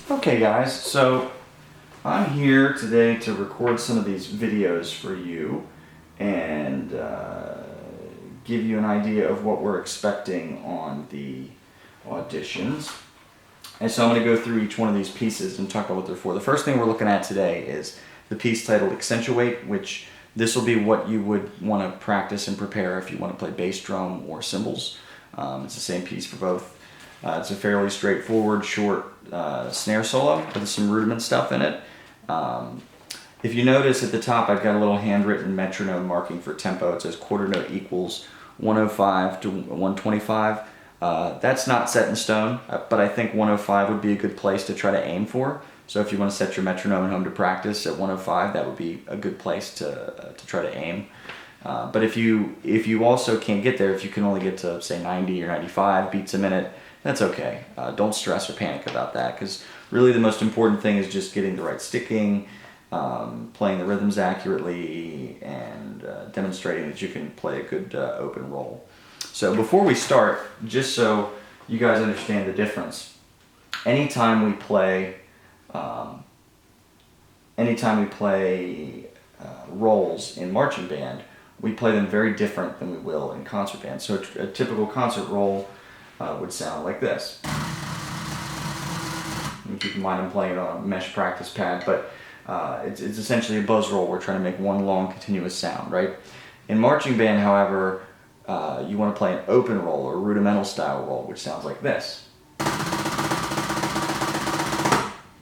Okay guys, so I'm here today to record some of these videos for you and give you an idea of what we're expecting on the auditions. And so I'm going to go through each one of these pieces and talk about what they're for. The first thing we're looking at today is the piece titled Accentuate, which this will be what you would want to practice and prepare if you want to play bass drum or cymbals. It's the same piece for both. It's a fairly straightforward, short snare solo with some rudiment stuff in it. If you notice at the top, I've got a little handwritten metronome marking for tempo. It says quarter note equals 105 to 125. That's not set in stone, but I think 105 would be a good place to try to aim for. So if you want to set your metronome at home to practice at 105, that would be a good place to try to aim. But if you also can't get there, if you can only get to say 90 or 95 beats a minute, that's okay. Don't stress or panic about that, because really the most important thing is just getting the right sticking, playing the rhythms accurately, and demonstrating that you can play a good open roll. So before we start, just so you guys understand the difference, anytime we play rolls in marching band, we play them very different than we will in concert band. So a typical concert roll would sound like this. And keep in mind I'm playing it on a mesh practice pad, but it's essentially a buzz roll. We're trying to make one long continuous sound, right? In marching band, however, you want to play an open roll or rudimental style roll, which sounds like this.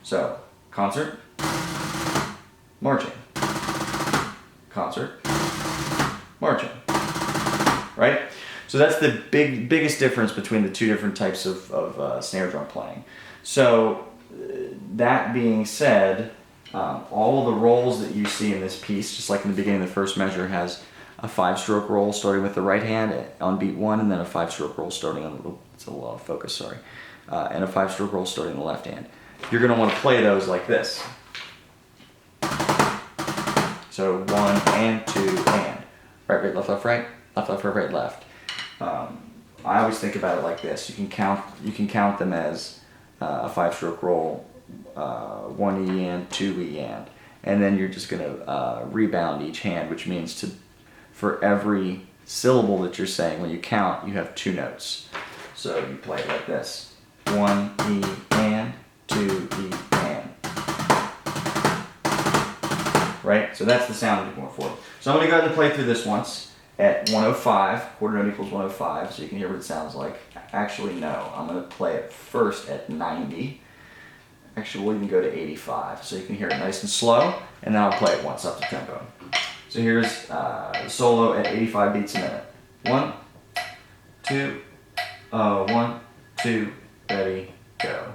So, concert, marching, concert, marching, right? So that's the biggest difference between the two different types of snare drum playing. So that being said, all of the rolls that you see in this piece, just like in the beginning of the first measure, has a 5-stroke roll starting with the right hand on beat 1, and then a 5-stroke roll starting on, it's a little out of focus, sorry, and a 5-stroke roll starting on the left hand. You're going to want to play those like this. So 1 and 2 and right, left, right, right, left. I always think about it like this. You can count them as a 5-stroke roll, 1 E and 2 E and then you're just going to rebound each hand, which means for every syllable that you're saying, when you count, you have 2 notes. So you play it like this: 1 E and 2 E and. Right? So that's the sound you're going for. So I'm going to go ahead and play through this once at 105, quarter note equals 105, so you can hear what it sounds like. Actually, no, I'm going to play it first at 90. Actually, we'll even go to 85, so you can hear it nice and slow, and then I'll play it once up to tempo. So here's the solo at 85 beats a minute. 1, 2, 1, 2, ready, go.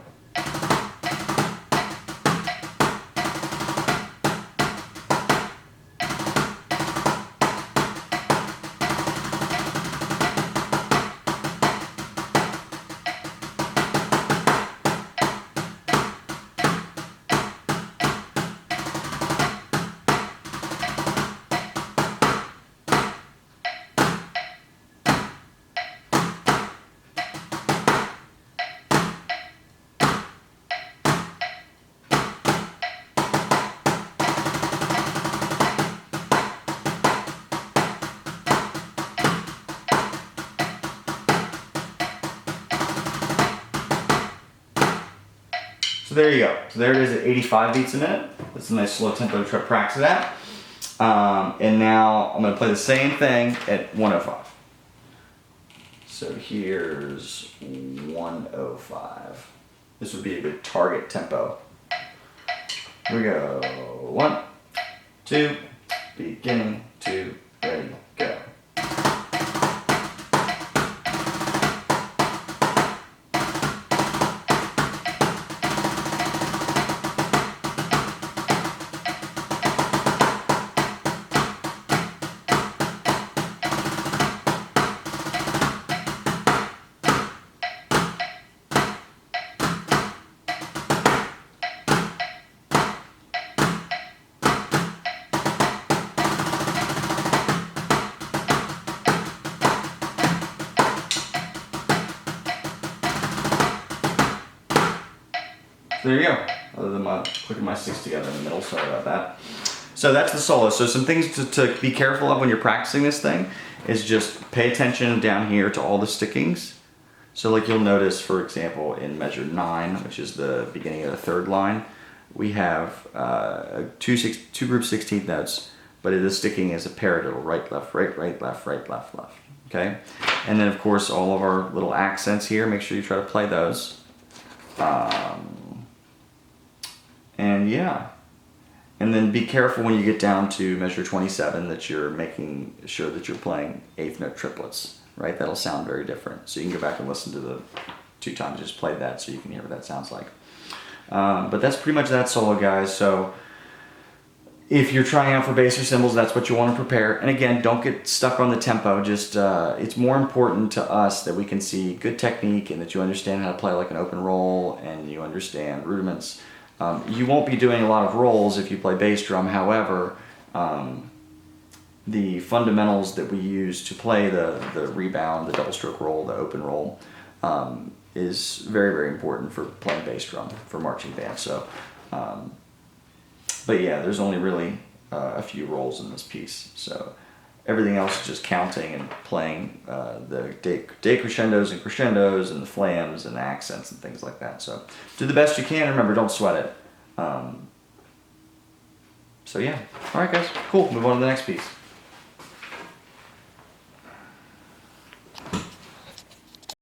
So there you go. So there it is at 85 beats a minute. That's a nice slow tempo to try to practice that. And now I'm going to play the same thing at 105. So here's 105. This would be a good target tempo. Here we go. 1, 2, beginning, 2, ready, go. there you go. Other than my clicking my sticks together in the middle, sorry about that. So that's the solo. So some things to be careful of when you're practicing this thing is just pay attention down here to all the stickings. So like you'll notice, for example, in measure 9, which is the beginning of the 3rd line, we have two group 16th notes, but it is sticking as a paradiddle, right, left, right, right, left, right, left, left, okay? And then of course all of our little accents here, make sure you try to play those. And yeah. And then be careful when you get down to measure 27 that you're making sure that you're playing 8th note triplets, right? That'll sound very different. So you can go back and listen to the 2 times I just played that so you can hear what that sounds like. But that's pretty much that solo, guys. So if you're trying out for bass or cymbals, that's what you want to prepare. And again, don't get stuck on the tempo. Just it's more important to us that we can see good technique and that you understand how to play like an open roll and you understand rudiments. You won't be doing a lot of rolls if you play bass drum. However, the fundamentals that we use to play the rebound, the double stroke roll, the open roll, is very, very important for playing bass drum for marching band. So, but yeah, there's only really a few rolls in this piece. So everything else is just counting and playing the decrescendos and crescendos and the flams and the accents and things like that. So do the best you can. Remember, don't sweat it. So yeah. All right, guys. Cool. Move on to the next piece.